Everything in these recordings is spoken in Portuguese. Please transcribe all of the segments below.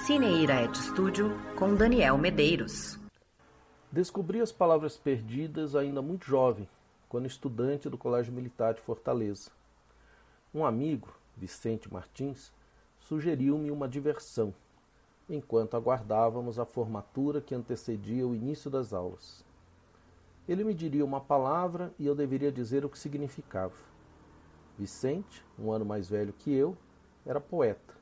Cineira Studio com Daniel Medeiros. Descobri as palavras perdidas ainda muito jovem, quando estudante do Colégio Militar de Fortaleza. Um amigo, Vicente Martins, sugeriu-me uma diversão, enquanto aguardávamos a formatura que antecedia o início das aulas. Ele me diria uma palavra e eu deveria dizer o que significava. Vicente, um ano mais velho que eu, era poeta,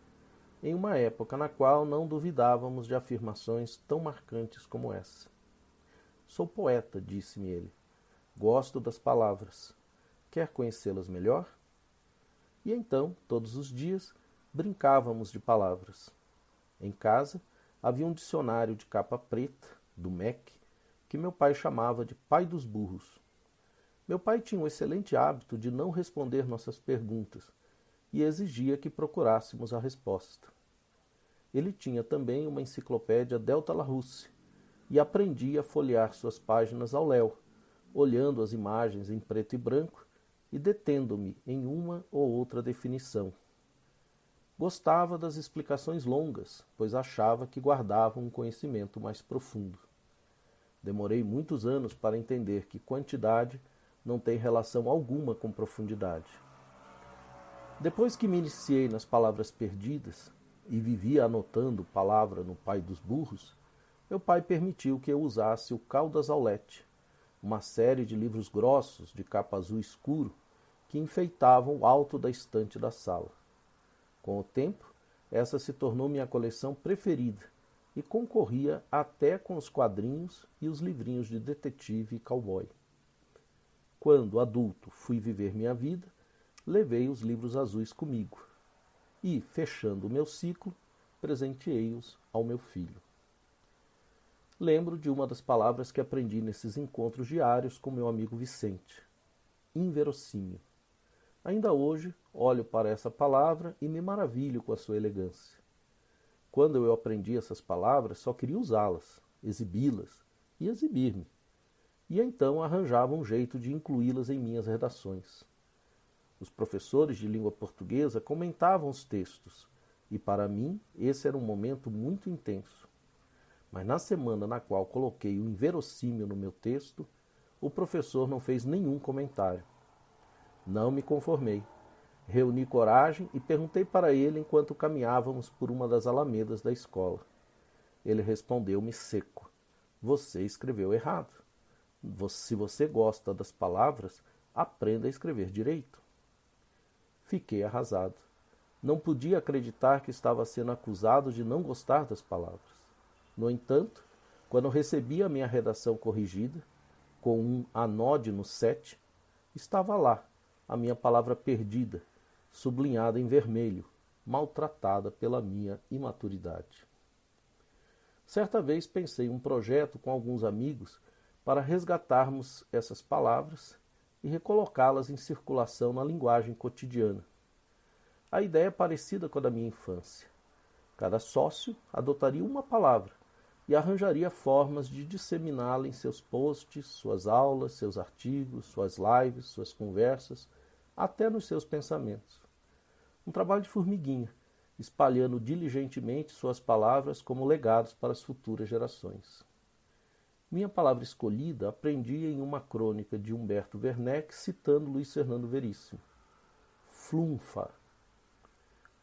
em uma época na qual não duvidávamos de afirmações tão marcantes como essa. Sou poeta, disse-me ele. Gosto das palavras. Quer conhecê-las melhor? E então, todos os dias, brincávamos de palavras. Em casa, havia um dicionário de capa preta, do MEC, que meu pai chamava de pai dos burros. Meu pai tinha o excelente hábito de não responder nossas perguntas e exigia que procurássemos a resposta. Ele tinha também uma enciclopédia Delta Larousse e aprendia a folhear suas páginas ao léu, olhando as imagens em preto e branco e detendo-me em uma ou outra definição. Gostava das explicações longas, pois achava que guardavam um conhecimento mais profundo. Demorei muitos anos para entender que quantidade não tem relação alguma com profundidade. Depois que me iniciei nas palavras perdidas e vivia anotando palavra no pai dos burros, meu pai permitiu que eu usasse o Caldas Aulete, uma série de livros grossos de capa azul escuro que enfeitavam o alto da estante da sala. Com o tempo, essa se tornou minha coleção preferida e concorria até com os quadrinhos e os livrinhos de detetive e cowboy. Quando, adulto, fui viver minha vida, levei os livros azuis comigo e, fechando o meu ciclo, presenteei-os ao meu filho. Lembro de uma das palavras que aprendi nesses encontros diários com meu amigo Vicente. Inverossímil. Ainda hoje, olho para essa palavra e me maravilho com a sua elegância. Quando eu aprendi essas palavras, só queria usá-las, exibi-las e exibir-me. E então arranjava um jeito de incluí-las em minhas redações. Os professores de língua portuguesa comentavam os textos, e para mim esse era um momento muito intenso. Mas na semana na qual coloquei o inverossímil no meu texto, o professor não fez nenhum comentário. Não me conformei. Reuni coragem e perguntei para ele enquanto caminhávamos por uma das alamedas da escola. Ele respondeu-me seco. Você escreveu errado. Se você gosta das palavras, aprenda a escrever direito. Fiquei arrasado. Não podia acreditar que estava sendo acusado de não gostar das palavras. No entanto, quando recebi a minha redação corrigida, com um anódino 7, estava lá a minha palavra perdida, sublinhada em vermelho, maltratada pela minha imaturidade. Certa vez pensei em um projeto com alguns amigos para resgatarmos essas palavras e recolocá-las em circulação na linguagem cotidiana. A ideia é parecida com a da minha infância. Cada sócio adotaria uma palavra e arranjaria formas de disseminá-la em seus posts, suas aulas, seus artigos, suas lives, suas conversas, até nos seus pensamentos. Um trabalho de formiguinha, espalhando diligentemente suas palavras como legados para as futuras gerações. Minha palavra escolhida aprendi em uma crônica de Humberto Werneck citando Luiz Fernando Veríssimo. Flunfa.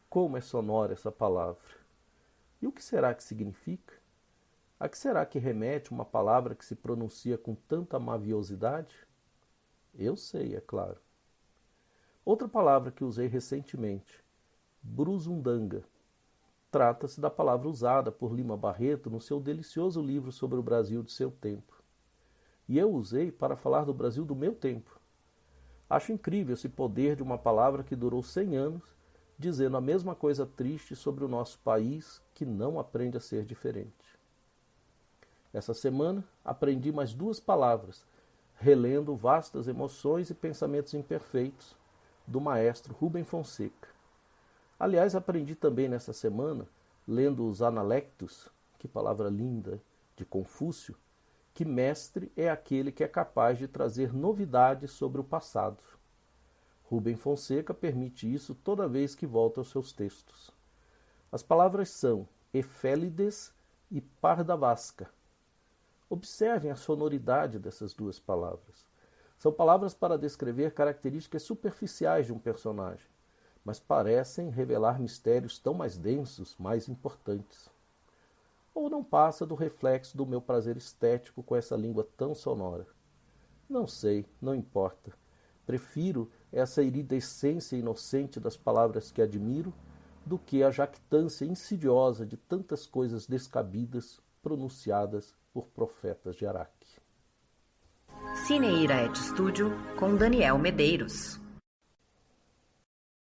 Como é sonora essa palavra! E o que será que significa? A que será que remete uma palavra que se pronuncia com tanta maviosidade? Eu sei, é claro. Outra palavra que usei recentemente, brusundanga. Trata-se da palavra usada por Lima Barreto no seu delicioso livro sobre o Brasil de seu tempo. E eu usei para falar do Brasil do meu tempo. Acho incrível esse poder de uma palavra que durou 100 anos, dizendo a mesma coisa triste sobre o nosso país que não aprende a ser diferente. Essa semana aprendi mais 2 palavras, relendo vastas emoções e pensamentos imperfeitos do maestro Rubem Fonseca. Aliás, aprendi também nessa semana, lendo os Analectos, que palavra linda, de Confúcio, que mestre é aquele que é capaz de trazer novidades sobre o passado. Rubem Fonseca permite isso toda vez que volta aos seus textos. As palavras são, efélides e pardavasca. Observem a sonoridade dessas duas palavras. São palavras para descrever características superficiais de um personagem, mas parecem revelar mistérios tão mais densos, mais importantes. Ou não passa do reflexo do meu prazer estético com essa língua tão sonora? Não sei, não importa. Prefiro essa iridescência inocente das palavras que admiro do que a jactância insidiosa de tantas coisas descabidas pronunciadas por profetas de Araque. Cineira Et Studio com Daniel Medeiros.